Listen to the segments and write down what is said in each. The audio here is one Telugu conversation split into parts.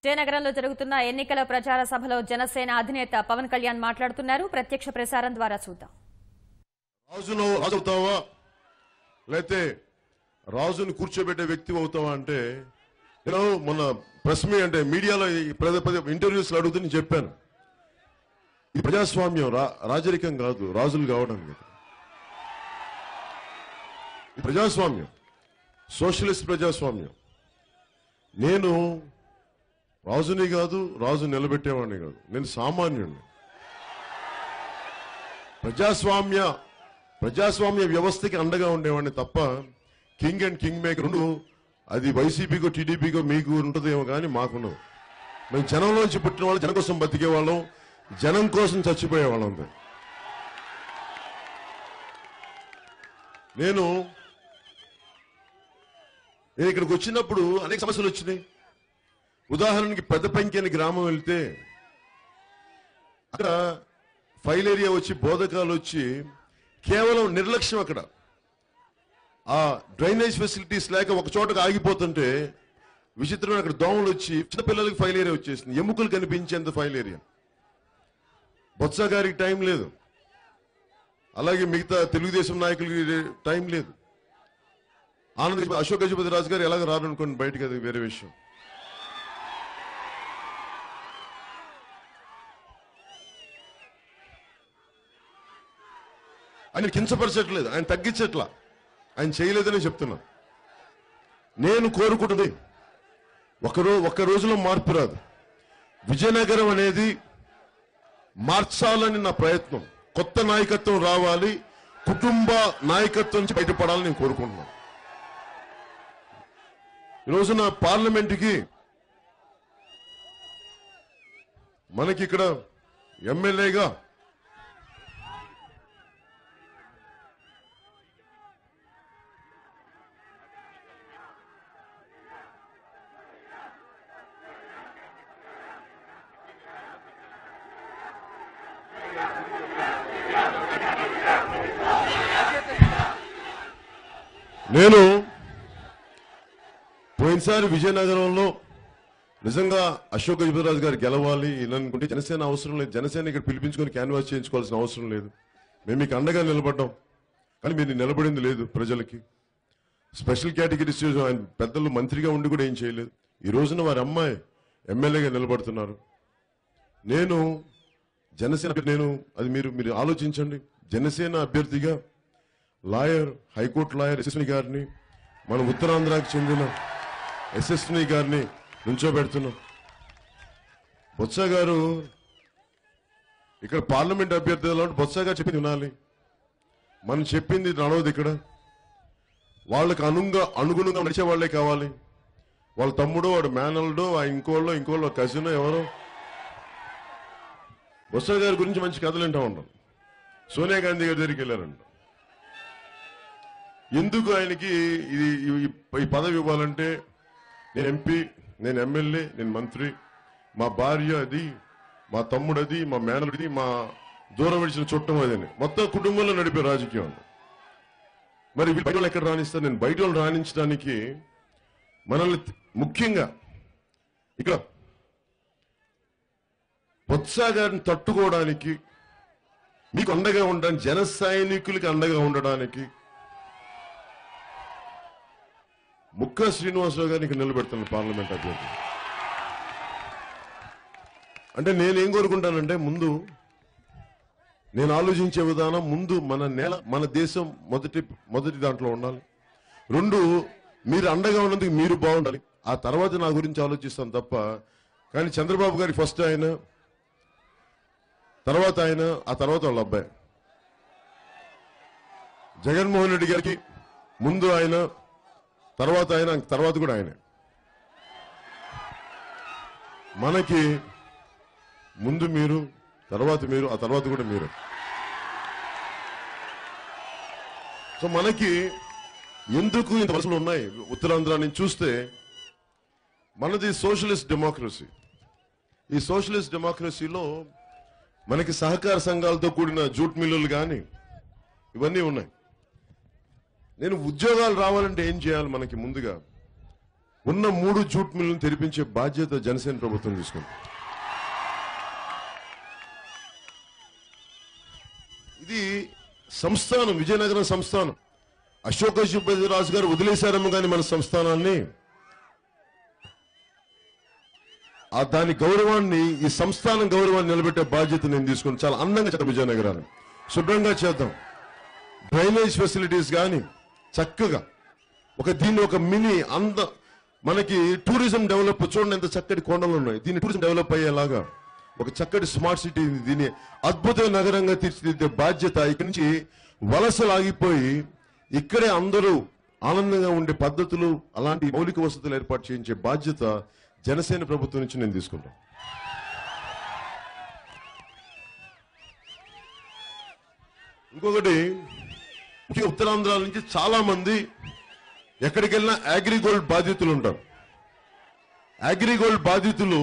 జయనగరంలో జరుగుతున్న ఎన్నికల ప్రచార సభలో జనసేన అధినేత పవన్ కళ్యాణ్ మాట్లాడుతున్నారు. ప్రత్యక్ష ప్రసారం ద్వారా చూద్దాం. రాజును రాజవుతావా లేతే రాజును కూర్చోబెట్టే వ్యక్తి అవుతావా అంటే నేను మొన్న ప్రెస్ మీ అంటే మీడియాలో ఇంటర్వ్యూస్ అడుగుతూ నేను చెప్పాను. ఈ ప్రజాస్వామ్యం రాజరికం కాదు, రాజులు కావడం కాదు. ఈ ప్రజాస్వామ్యం సోషలిస్ట్ ప్రజాస్వామ్యం. నేను రాజుని కాదు, రాజు నిలబెట్టేవాడిని కాదు, నేను సామాన్యుడిని. ప్రజాస్వామ్య వ్యవస్థకి అండగా ఉండేవాడిని తప్ప కింగ్ అండ్ కింగ్ మేకర్ రెండు అది వైసీపీకో టీడీపీకో మీకు ఉంటుందేమో కానీ మాకున్నది. మేము జనంలోంచి పుట్టిన వాళ్ళు, జనం కోసం బతికేవాళ్ళం, జనం కోసం చచ్చిపోయేవాళ్ళం. నేను ఇక్కడికి వచ్చినప్పుడు అనేక సమస్యలు వచ్చినాయి. ఉదాహరణకి పెద్దపెంకి అని గ్రామం వెళ్తే అక్కడ ఫైల్ ఏరియా వచ్చి బోధకాలు వచ్చి కేవలం నిర్లక్ష్యం. అక్కడ ఆ డ్రైనేజ్ ఫెసిలిటీస్ లేక ఒక చోటకు ఆగిపోతుంటే విచిత్రమైన అక్కడ దోమలు వచ్చి చిన్నపిల్లలకి ఫైల్ ఏరియా వచ్చేసింది. ఎముకలు కనిపించేంత ఫైల్ ఏరియా. బొత్స గారికి టైం లేదు, అలాగే మిగతా తెలుగుదేశం నాయకులకి టైం లేదు. అశోక్ గజపతి రాజు గారు ఎలాగ రారనుకోండి బయటకు, అది వేరే విషయం. ఆయన కించపరచట్లేదు, ఆయన తగ్గించట్లా, ఆయన చేయలేదని చెప్తున్నా. నేను కోరుకుంటుంది ఒక్క రోజులో మార్పు రాదు. విజయనగరం అనేది మార్చాలని నా ప్రయత్నం. కొత్త నాయకత్వం రావాలి, కుటుంబ నాయకత్వం నుంచి బయటపడాలని నేను కోరుకుంటున్నాను. ఈ రోజున పార్లమెంటుకి మనకి ఇక్కడ ఎమ్మెల్యేగా నేను పోయినసారి విజయనగరంలో నిజంగా అశోక్ గజపతిరాజు గారు గెలవాలి అనుకుంటే జనసేన అవసరం లేదు. జనసేన ఇక్కడ పిలిపించుకొని క్యాన్వాస్ చేయించుకోవాల్సిన అవసరం లేదు. మేము మీకు అండగా నిలబడ్డాం, కానీ మీరు నిలబడింది లేదు ప్రజలకి. స్పెషల్ కేటగిరీస్ ఆయన పెద్దలు మంత్రిగా ఉండి కూడా ఏం చేయలేదు. ఈ రోజున వారి అమ్మాయి ఎమ్మెల్యేగా నిలబడుతున్నారు. నేను జనసేన అది మీరు ఆలోచించండి. జనసేన అభ్యర్థిగా లాయర్, హైకోర్టు లాయర్ ఎస్ఎస్ని గారిని, మన ఉత్తరాంధ్రకి చెందిన ఎస్ఎస్ని గారిని నుంచోబెడుతున్నాం. బొత్స గారు ఇక్కడ పార్లమెంట్ అభ్యర్థులు బొత్స గారు చెప్పింది వినాలి. మనం చెప్పింది నడవదు. ఇక్కడ వాళ్ళకి అనుగుణంగా నడిచే వాళ్లే కావాలి. వాళ్ళ తమ్ముడో, వాడు మేనల్డో, ఇంకోళ్ళో కజినో ఎవరో. బొత్స గారి గురించి మంచి కథలు వింటా ఉంటాం. సోనియా గాంధీ గారి దగ్గరికి వెళ్ళారంట. ఎందుకు ఆయనకి ఈ పదవి ఇవ్వాలంటే, నేను ఎంపీ, నేను ఎమ్మెల్యే, నేను మంత్రి, మా భార్య అది, మా తమ్ముడు అది, మా మేనలుడిది, మా దూరం విడిచిన చుట్టం అదని మొత్తం కుటుంబంలో నడిపే రాజకీయం. మరి బయట వాళ్ళు ఎక్కడ రాణిస్తారు? నేను బయట వాళ్ళు రాణించడానికి మనల్ని ముఖ్యంగా ఇక్కడ బొత్స గారిని తట్టుకోవడానికి, మీకు అండగా ఉండడానికి, జన సైనికులకి అండగా ఉండడానికి ముక్కా శ్రీనివాసరావు గారిని నిలబెడుతున్నాను పార్లమెంట్ అభ్యర్థి. అంటే నేనేం కోరుకుంటానంటే, ముందు నేను ఆలోచించే విధానం, ముందు మన దేశం మొదటి దాంట్లో ఉండాలి. రెండు, మీరు అండగా ఉన్నందుకు మీరు బాగుండాలి. ఆ తర్వాత నా గురించి ఆలోచిస్తాను తప్ప. కానీ చంద్రబాబు గారికి ఫస్ట్ ఆయన, తర్వాత ఆయన, ఆ తర్వాత వాళ్ళ అబ్బాయి. జగన్మోహన్ రెడ్డి గారికి ముందు ఆయన, తర్వాత ఆయన, తర్వాత కూడా ఆయనే. మనకి ముందు మీరు, తర్వాత మీరు, ఆ తర్వాత కూడా మీరు. సో మనకి ఎందుకు ఇంత వలసలు ఉన్నాయి? ఉత్తరాంధ్ర నుంచి చూస్తే మనది సోషలిస్ట్ డెమోక్రసీ. ఈ సోషలిస్ట్ డెమోక్రసీలో మనకి సహకార సంఘాలతో కూడిన జూట్ మిల్లులు కానీ ఇవన్నీ ఉన్నాయి. నేను ఉద్యోగాలు రావాలంటే ఏం చేయాలి? మనకి ముందుగా ఉన్న 3 జూట్ మిల్లులను తెరిపించే బాధ్యత జనసేన ప్రభుత్వం తీసుకుంది. ఇది సంస్థానం, విజయనగరం సంస్థానం. అశోక సుబ్బరాజు గారు వదిలేశారేమో కానీ మన సంస్థానాన్ని, దాని గౌరవాన్ని, ఈ సంస్థానం గౌరవాన్ని నిలబెట్టే బాధ్యత నేను తీసుకుని చాలా అందంగా చేద్దాం. విజయనగరాన్ని శుభ్రంగా చేద్దాం. డ్రైనేజ్ ఫెసిలిటీస్ కానీ చక్కగా దీన్ని ఒక మినీ మనకి టూరిజం డెవలప్, చూడండి ఎంత చక్కటి కొండలు ఉన్నాయి. దీన్ని టూరిజం డెవలప్ అయ్యేలాగా ఒక చక్కటి స్మార్ట్ సిటీ, దీన్ని అద్భుతమైన నగరంగా తీర్చిదిద్దే బాధ్యత. ఇక్కడి నుంచి వలసలు ఆగిపోయి ఇక్కడే అందరూ ఆనందంగా ఉండే పద్ధతులు, అలాంటి మౌలిక వసతులు ఏర్పాటు చేయించే బాధ్యత జనసేన ప్రభుత్వం నుంచి నేను తీసుకుంటాను. ఇంకొకటి, ఉత్తరాంధ్ర నుంచి చాలా మంది ఎక్కడికి వెళ్ళినా అగ్రిగోల్డ్ బాధితులు ఉంటారు. అగ్రిగోల్డ్ బాధితులు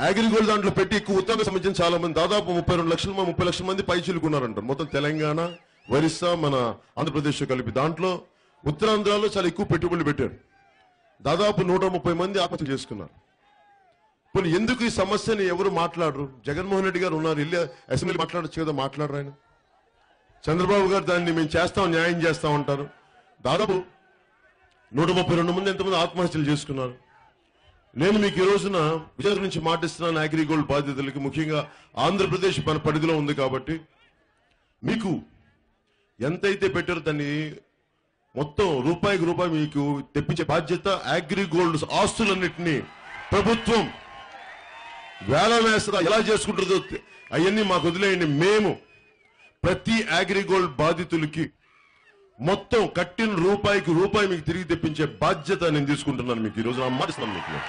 అగ్రిగోల్డ్ దాంట్లో పెట్టి ఎక్కువ ఉత్తరాంధ్ర సంబంధించిన చాలా మంది, దాదాపు 30 లక్షల మంది పైచిలుకున్నారంటారు. మొత్తం తెలంగాణ, ఒరిస్సా, మన ఆంధ్రప్రదేశ్ కలిపి దాంట్లో ఉత్తరాంధ్రలో చాలా ఎక్కువ పెట్టుబడులు పెట్టారు. దాదాపు 130 మంది ఆత్మహత్య చేసుకున్నారు. ఇప్పుడు ఎందుకు ఈ సమస్యని ఎవరు మాట్లాడరు? జగన్మోహన్ రెడ్డి గారు ఉన్నారు, వెళ్ళి అసెంబ్లీ మాట్లాడచ్చు కదా, మాట్లాడరు ఆయన. చంద్రబాబు గారు దాన్ని మేము చేస్తాం, న్యాయం చేస్తాం అంటారు. దాదాపు 132 మంది ఎంతమంది ఆత్మహత్యలు చేసుకున్నారు. నేను మీకు ఈ రోజున విజయనగరం నుంచి మాటిస్తున్నాను. అగ్రిగోల్డ్ బాధితులకి, ముఖ్యంగా ఆంధ్రప్రదేశ్ మన పరిధిలో ఉంది కాబట్టి మీకు ఎంతైతే పెట్టారో దాన్ని మొత్తం రూపాయికి రూపాయి మీకు తెప్పించే బాధ్యత. అగ్రిగోల్డ్ ఆస్తులన్నింటినీ ప్రభుత్వం వేలం వేస్తుందా, ఎలా చేసుకుంటుందో అవన్నీ మాకు వదిలేయండి. మేము ప్రతి అగ్రిగోల్డ్ బాధితులకి మొత్తం కట్టిన రూపాయికి రూపాయి మీకు తిరిగి తెప్పించే బాధ్యత నేను తీసుకుంటున్నాను. మీకు ఈ రోజు నా మాట ఇస్తున్నాను. మీకు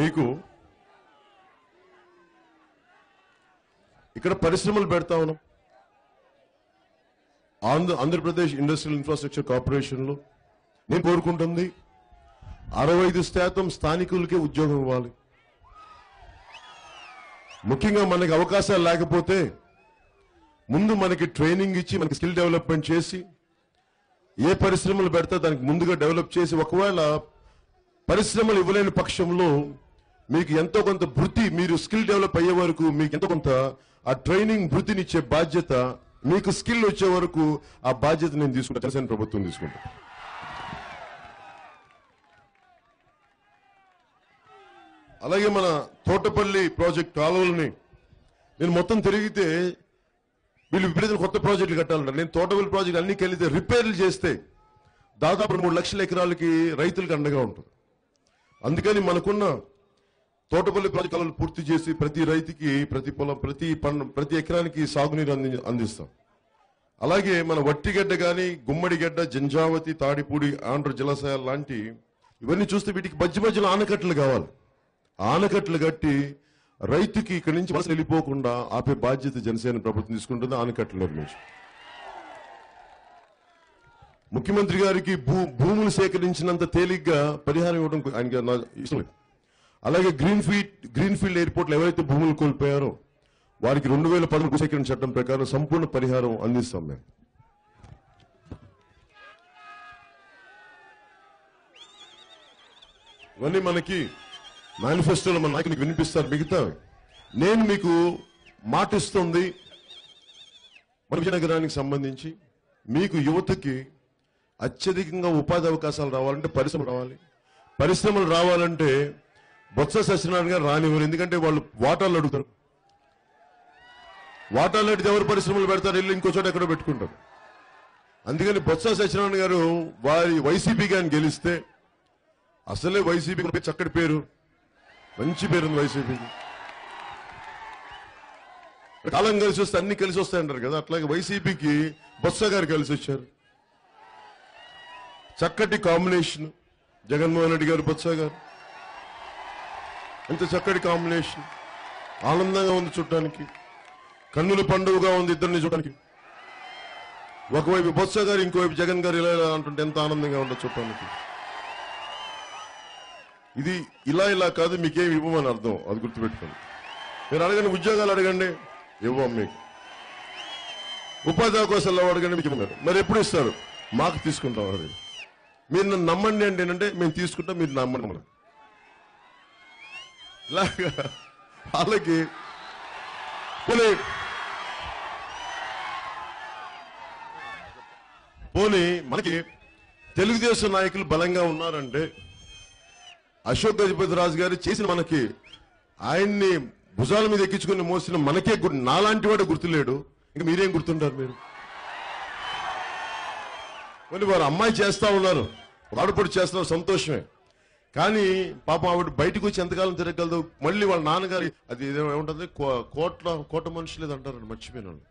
మీకు ఇక్కడ పరిశ్రమలు పెడతా ఉన్నాం. ఆంధ్రప్రదేశ్ ఇండస్ట్రియల్ ఇన్ఫ్రాస్ట్రక్చర్ కార్పొరేషన్ లో నేను కోరుకుంటుంది 65% స్థానికులకే ఉద్యోగం ఇవ్వాలి. ముఖ్యంగా మనకి అవకాశాలు లేకపోతే ముందు మనకి ట్రైనింగ్ ఇచ్చి, మనకి స్కిల్ డెవలప్మెంట్ చేసి, ఏ పరిశ్రమలు పెడితే దానికి ముందుగా డెవలప్ చేసి, ఒకవేళ పరిశ్రమలు ఇవ్వలేని పక్షంలో మీకు ఎంతో కొంత వృత్తి, మీరు స్కిల్ డెవలప్ అయ్యే వరకు మీకు ఎంతో కొంత ఆ ట్రైనింగ్ వృత్తినిచ్చే బాధ్యత, మీకు స్కిల్ వచ్చే వరకు ఆ బాధ్యత నేను తీసుకుంటా, జనసేన ప్రభుత్వం తీసుకుంటా. అలాగే మన తోటపల్లి ప్రాజెక్ట్ కాలువలని నేను మొత్తం తిరిగితే వీళ్ళు విపరీతం కొత్త ప్రాజెక్టులు కట్టాలంటారు. నేను తోటపల్లి ప్రాజెక్ట్ అన్ని కలిగితే రిపేర్లు చేస్తే దాదాపు 3 లక్షల ఎకరాలకి రైతులకు అండగా ఉంటుంది. అందుకని మనకున్న తోటపల్లి ప్రాజెక్ట్ కాలువలు పూర్తి చేసి ప్రతి రైతుకి, ప్రతి పొలం, ప్రతి ఎకరానికి సాగునీరు అందిస్తాం. అలాగే మన వట్టిగడ్డ కానీ, గుమ్మడిగడ్డ, జంజావతి, తాడిపూడి, ఆంధ్ర జలాశయాలు లాంటి ఇవన్నీ చూస్తే వీటికి మధ్యలో ఆనకట్టలు కావాలి. ఆనకట్టలు కట్టి రైతుకి ఇక్కడి నుంచి వలస వెళ్ళిపోకుండా ఆపే బాధ్యత జనసేన ప్రభుత్వం తీసుకుంటుంది. ఆనకట్టలు నిర్మించి ముఖ్యమంత్రి గారికి భూములు సేకరించినంత తేలిగ్గా పరిహారం ఇవ్వడం ఆయనకి ఇష్టం లేదు. అలాగే గ్రీన్ఫీల్డ్ ఎయిర్పోర్ట్లు ఎవరైతే భూములు కోల్పోయారో వారికి 2013 భూసేకరణ చట్టం ప్రకారం సంపూర్ణ పరిహారం అందిస్తాం. మేము ఇవన్నీ మనకి మేనిఫెస్టోలో మన నాయకునికి వినిపిస్తారు. మిగతా నేను మీకు మాటిస్తుంది, మన విజయనగరానికి సంబంధించి మీకు యువతకి అత్యధికంగా ఉపాధి అవకాశాలు రావాలంటే పరిశ్రమలు రావాలి. పరిశ్రమలు రావాలంటే బొత్స సత్యనారాయణ గారు రానివ్వరు. ఎందుకంటే వాళ్ళు వాటాలు అడుగుతారు. వాటాలు అడిగితే ఎవరు పరిశ్రమలు పెడతారు? వెళ్ళి ఇంకో చోట ఎక్కడో పెట్టుకుంటారు. అందుకని బొత్స సత్యనారాయణ గారు వారి వైసీపీకి ఆయన గెలిస్తే, అసలే వైసీపీకి చక్కటి పేరు, మంచి పేరుంది వైసీపీకి. కాలం కలిసి వస్తే అన్ని కలిసి వస్తాయంటారు కదా, అట్లాగే వైసీపీకి బొత్స గారు కలిసి వచ్చారు. చక్కటి కాంబినేషన్. జగన్మోహన్ రెడ్డి గారు, బొత్స గారు, ఎంత చక్కటి కాంబినేషన్. ఆనందంగా ఉంది చూడటానికి. కన్నుల పండుగగా ఉంది ఇద్దరిని చూడడానికి. ఒకవైపు బొత్స గారు, ఇంకోవైపు జగన్ గారు ఇలా ఇలా అంటుంటే ఎంత ఆనందంగా ఉండదు చూడటానికి. ఇది ఇలా కాదు, మీకేం ఇవ్వమని అర్థం, అది గుర్తుపెట్టుకోండి. మీరు అడగండి, ఉద్యోగాలు అడగండి, ఇవ్వం మీకు. ఉపాధి అవకాశాలు అడగండి, మీకు ఇవ్వరు. మరి ఎప్పుడు ఇస్తారు? మాకు తీసుకుంటాం. అది మీరు నన్ను నమ్మండి అంటే ఏంటంటే మేము తీసుకుంటాం, మీరు నమ్మండి. ఇలాగా వాళ్ళకి పోనీ మనకి తెలుగుదేశం నాయకులు బలంగా ఉన్నారంటే అశోక్ గజపతి రాజు గారు చేసిన మనకి, ఆయన్ని భుజాల మీద ఎక్కించుకుని మోసిన మనకే నాలాంటి వాడు గుర్తులేడు, ఇంకా మీరేం గుర్తుంటారు? మీరు కొన్ని వారు అమ్మాయి చేస్తా ఉన్నారు, వాడుపడి చేస్తున్నారు, సంతోషమే. కానీ పాపం ఆవిడ బయటకు వచ్చి ఎంతకాలం తిరగలదు. మళ్ళీ వాళ్ళ నాన్నగారి అది ఏముంటుంది, కోట మనుషులు అంటారు, మర్చిపోయినాను.